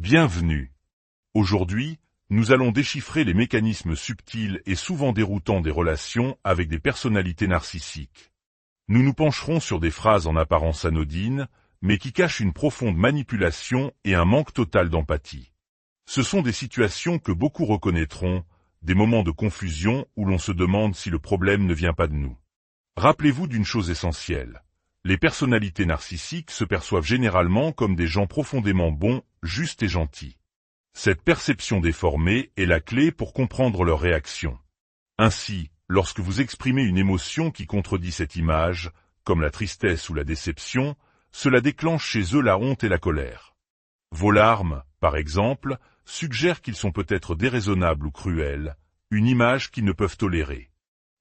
Bienvenue. Aujourd'hui, nous allons déchiffrer les mécanismes subtils et souvent déroutants des relations avec des personnalités narcissiques. Nous nous pencherons sur des phrases en apparence anodines, mais qui cachent une profonde manipulation et un manque total d'empathie. Ce sont des situations que beaucoup reconnaîtront, des moments de confusion où l'on se demande si le problème ne vient pas de nous. Rappelez-vous d'une chose essentielle. Les personnalités narcissiques se perçoivent généralement comme des gens profondément bons, justes et gentils. Cette perception déformée est la clé pour comprendre leurs réactions. Ainsi, lorsque vous exprimez une émotion qui contredit cette image, comme la tristesse ou la déception, cela déclenche chez eux la honte et la colère. Vos larmes, par exemple, suggèrent qu'ils sont peut-être déraisonnables ou cruels, une image qu'ils ne peuvent tolérer.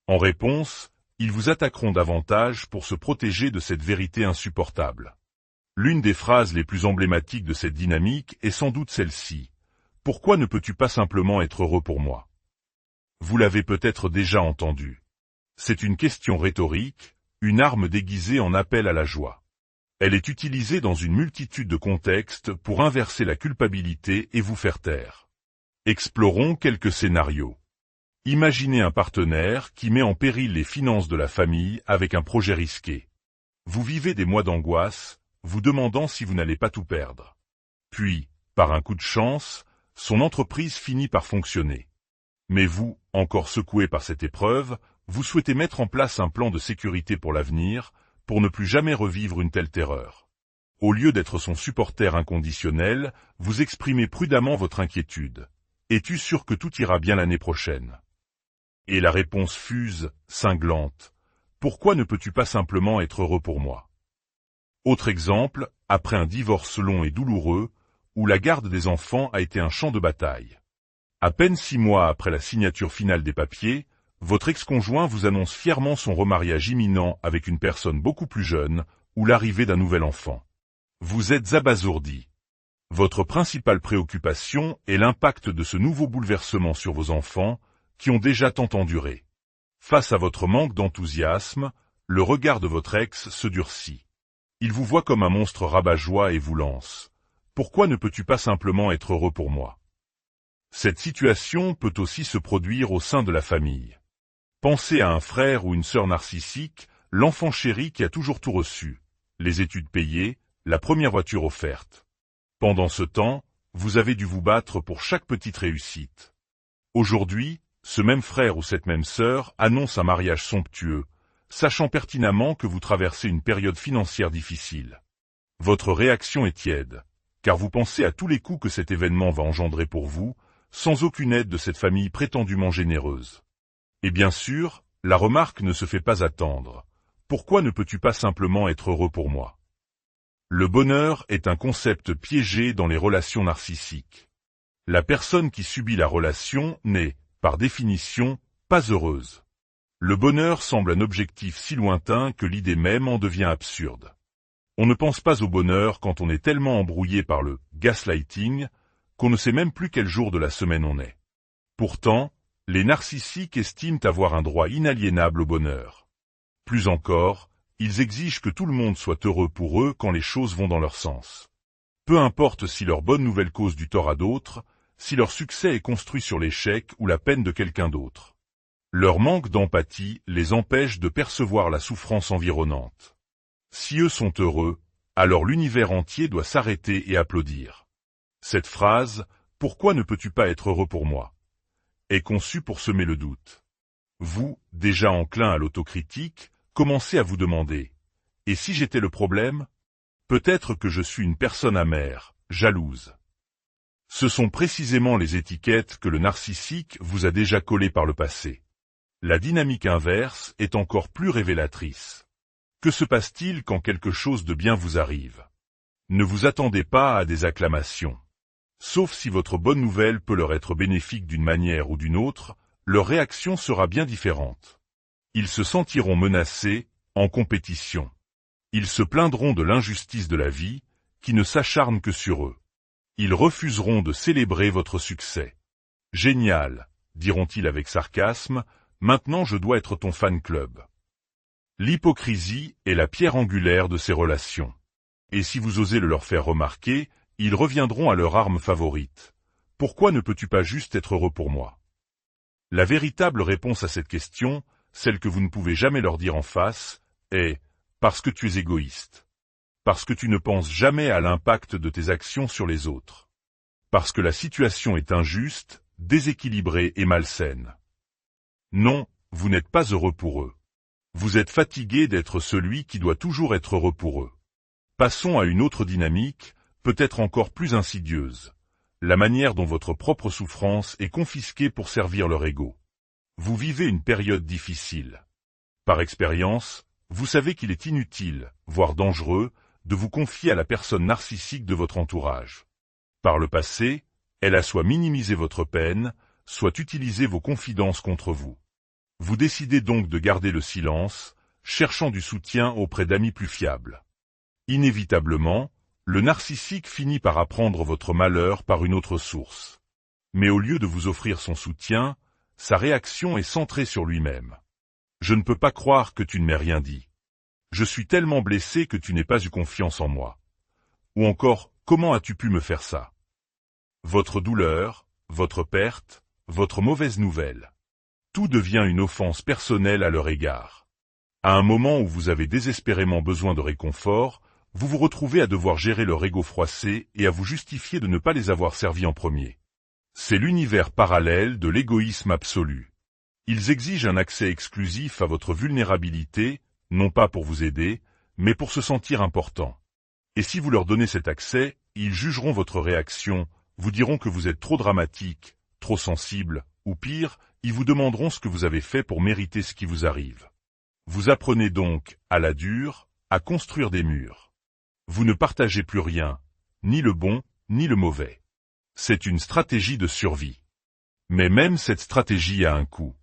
En réponse, ils vous attaqueront davantage pour se protéger de cette vérité insupportable. L'une des phrases les plus emblématiques de cette dynamique est sans doute celle-ci. « Pourquoi ne peux-tu pas simplement être heureux pour moi ?» Vous l'avez peut-être déjà entendu. C'est une question rhétorique, une arme déguisée en appel à la joie. Elle est utilisée dans une multitude de contextes pour inverser la culpabilité et vous faire taire. Explorons quelques scénarios. Imaginez un partenaire qui met en péril les finances de la famille avec un projet risqué. Vous vivez des mois d'angoisse, vous demandant si vous n'allez pas tout perdre. Puis, par un coup de chance, son entreprise finit par fonctionner. Mais vous, encore secoué par cette épreuve, vous souhaitez mettre en place un plan de sécurité pour l'avenir, pour ne plus jamais revivre une telle terreur. Au lieu d'être son supporter inconditionnel, vous exprimez prudemment votre inquiétude. Es-tu sûr que tout ira bien l'année prochaine ? Et la réponse fuse, cinglante. Pourquoi ne peux-tu pas simplement être heureux pour moi ? Autre exemple, après un divorce long et douloureux, où la garde des enfants a été un champ de bataille. À peine 6 mois après la signature finale des papiers, votre ex-conjoint vous annonce fièrement son remariage imminent avec une personne beaucoup plus jeune, ou l'arrivée d'un nouvel enfant. Vous êtes abasourdi. Votre principale préoccupation est l'impact de ce nouveau bouleversement sur vos enfants, qui ont déjà tant enduré. Face à votre manque d'enthousiasme, le regard de votre ex se durcit. Il vous voit comme un monstre rabat-joie et vous lance. Pourquoi ne peux-tu pas simplement être heureux pour moi ? Cette situation peut aussi se produire au sein de la famille. Pensez à un frère ou une sœur narcissique, l'enfant chéri qui a toujours tout reçu, les études payées, la première voiture offerte. Pendant ce temps, vous avez dû vous battre pour chaque petite réussite. Aujourd'hui, ce même frère ou cette même sœur annonce un mariage somptueux, sachant pertinemment que vous traversez une période financière difficile. Votre réaction est tiède, car vous pensez à tous les coups que cet événement va engendrer pour vous, sans aucune aide de cette famille prétendument généreuse. Et bien sûr, la remarque ne se fait pas attendre. Pourquoi ne peux-tu pas simplement être heureux pour moi ? Le bonheur est un concept piégé dans les relations narcissiques. La personne qui subit la relation n'est, par définition, pas heureuse. Le bonheur semble un objectif si lointain que l'idée même en devient absurde. On ne pense pas au bonheur quand on est tellement embrouillé par le gaslighting qu'on ne sait même plus quel jour de la semaine on est. Pourtant, les narcissiques estiment avoir un droit inaliénable au bonheur. Plus encore, ils exigent que tout le monde soit heureux pour eux quand les choses vont dans leur sens. Peu importe si leur bonne nouvelle cause du tort à d'autres, si leur succès est construit sur l'échec ou la peine de quelqu'un d'autre. Leur manque d'empathie les empêche de percevoir la souffrance environnante. Si eux sont heureux, alors l'univers entier doit s'arrêter et applaudir. Cette phrase « Pourquoi ne peux-tu pas être heureux pour moi ?» est conçue pour semer le doute. Vous, déjà enclin à l'autocritique, commencez à vous demander « Et si j'étais le problème ? Peut-être que je suis une personne amère, jalouse. » Ce sont précisément les étiquettes que le narcissique vous a déjà collées par le passé. La dynamique inverse est encore plus révélatrice. Que se passe-t-il quand quelque chose de bien vous arrive ? Ne vous attendez pas à des acclamations. Sauf si votre bonne nouvelle peut leur être bénéfique d'une manière ou d'une autre, leur réaction sera bien différente. Ils se sentiront menacés, en compétition. Ils se plaindront de l'injustice de la vie, qui ne s'acharne que sur eux. Ils refuseront de célébrer votre succès. « Génial », diront-ils avec sarcasme, « maintenant je dois être ton fan club. » L'hypocrisie est la pierre angulaire de ces relations. Et si vous osez le leur faire remarquer, ils reviendront à leur arme favorite. Pourquoi ne peux-tu pas juste être heureux pour moi? La véritable réponse à cette question, celle que vous ne pouvez jamais leur dire en face, est « parce que tu es égoïste ». Parce que tu ne penses jamais à l'impact de tes actions sur les autres. Parce que la situation est injuste, déséquilibrée et malsaine. Non, vous n'êtes pas heureux pour eux. Vous êtes fatigué d'être celui qui doit toujours être heureux pour eux. Passons à une autre dynamique, peut-être encore plus insidieuse. La manière dont votre propre souffrance est confisquée pour servir leur ego. Vous vivez une période difficile. Par expérience, vous savez qu'il est inutile, voire dangereux, de vous confier à la personne narcissique de votre entourage. Par le passé, elle a soit minimisé votre peine, soit utilisé vos confidences contre vous. Vous décidez donc de garder le silence, cherchant du soutien auprès d'amis plus fiables. Inévitablement, le narcissique finit par apprendre votre malheur par une autre source. Mais au lieu de vous offrir son soutien, sa réaction est centrée sur lui-même. Je ne peux pas croire que tu ne m'aies rien dit. Je suis tellement blessé que tu n'aies pas eu confiance en moi. Ou encore, comment as-tu pu me faire ça? Votre douleur, votre perte, votre mauvaise nouvelle. Tout devient une offense personnelle à leur égard. À un moment où vous avez désespérément besoin de réconfort, vous vous retrouvez à devoir gérer leur ego froissé et à vous justifier de ne pas les avoir servis en premier. C'est l'univers parallèle de l'égoïsme absolu. Ils exigent un accès exclusif à votre vulnérabilité, non pas pour vous aider, mais pour se sentir important. Et si vous leur donnez cet accès, ils jugeront votre réaction, vous diront que vous êtes trop dramatique, trop sensible, ou pire, ils vous demanderont ce que vous avez fait pour mériter ce qui vous arrive. Vous apprenez donc, à la dure, à construire des murs. Vous ne partagez plus rien, ni le bon, ni le mauvais. C'est une stratégie de survie. Mais même cette stratégie a un coût.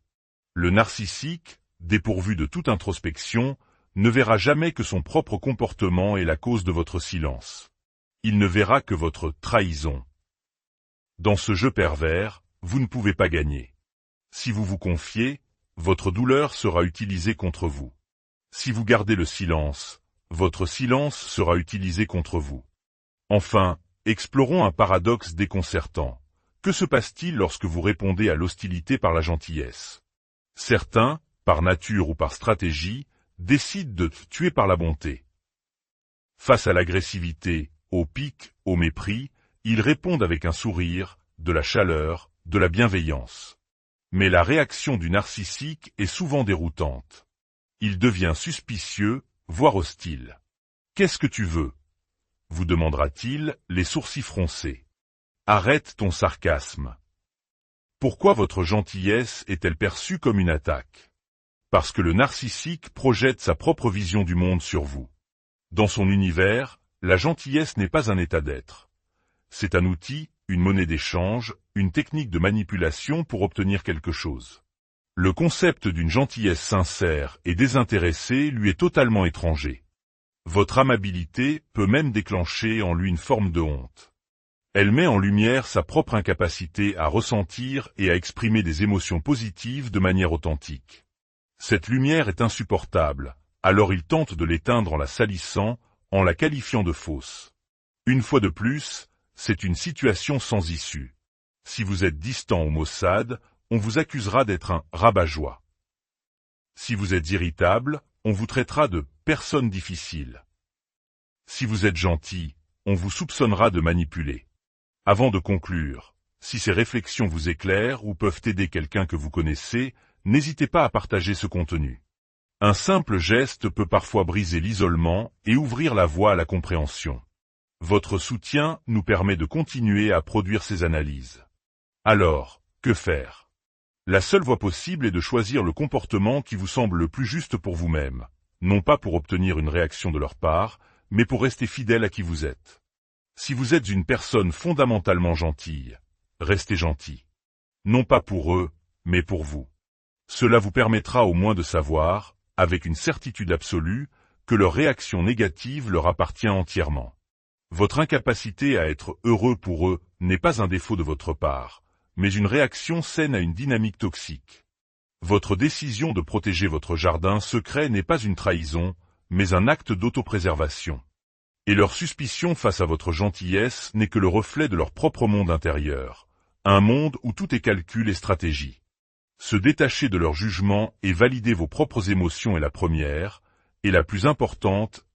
Le narcissique, dépourvu de toute introspection, ne verra jamais que son propre comportement est la cause de votre silence. Il ne verra que votre trahison. Dans ce jeu pervers, vous ne pouvez pas gagner. Si vous vous confiez, votre douleur sera utilisée contre vous. Si vous gardez le silence, votre silence sera utilisé contre vous. Enfin, explorons un paradoxe déconcertant. Que se passe-t-il lorsque vous répondez à l'hostilité par la gentillesse? Certains, par nature ou par stratégie, décident de tuer par la bonté. Face à l'agressivité, au pic, au mépris, ils répondent avec un sourire, de la chaleur, de la bienveillance. Mais la réaction du narcissique est souvent déroutante. Il devient suspicieux, voire hostile. « Qu'est-ce que tu veux ?» vous demandera-t-il, les sourcils froncés. Arrête ton sarcasme. Pourquoi votre gentillesse est-elle perçue comme une attaque? Parce que le narcissique projette sa propre vision du monde sur vous. Dans son univers, la gentillesse n'est pas un état d'être. C'est un outil, une monnaie d'échange, une technique de manipulation pour obtenir quelque chose. Le concept d'une gentillesse sincère et désintéressée lui est totalement étranger. Votre amabilité peut même déclencher en lui une forme de honte. Elle met en lumière sa propre incapacité à ressentir et à exprimer des émotions positives de manière authentique. Cette lumière est insupportable, alors il tente de l'éteindre en la salissant, en la qualifiant de fausse. Une fois de plus, c'est une situation sans issue. Si vous êtes distant au Mossad, on vous accusera d'être un rabat-joie. Si vous êtes irritable, on vous traitera de personne difficile. Si vous êtes gentil, on vous soupçonnera de manipuler. Avant de conclure, si ces réflexions vous éclairent ou peuvent aider quelqu'un que vous connaissez, n'hésitez pas à partager ce contenu. Un simple geste peut parfois briser l'isolement et ouvrir la voie à la compréhension. Votre soutien nous permet de continuer à produire ces analyses. Alors, que faire? La seule voie possible est de choisir le comportement qui vous semble le plus juste pour vous-même, non pas pour obtenir une réaction de leur part, mais pour rester fidèle à qui vous êtes. Si vous êtes une personne fondamentalement gentille, restez gentil. Non pas pour eux, mais pour vous. Cela vous permettra au moins de savoir, avec une certitude absolue, que leur réaction négative leur appartient entièrement. Votre incapacité à être heureux pour eux n'est pas un défaut de votre part, mais une réaction saine à une dynamique toxique. Votre décision de protéger votre jardin secret n'est pas une trahison, mais un acte d'autopréservation. Et leur suspicion face à votre gentillesse n'est que le reflet de leur propre monde intérieur, un monde où tout est calcul et stratégie. Se détacher de leur jugement et valider vos propres émotions est la première, et la plus importante,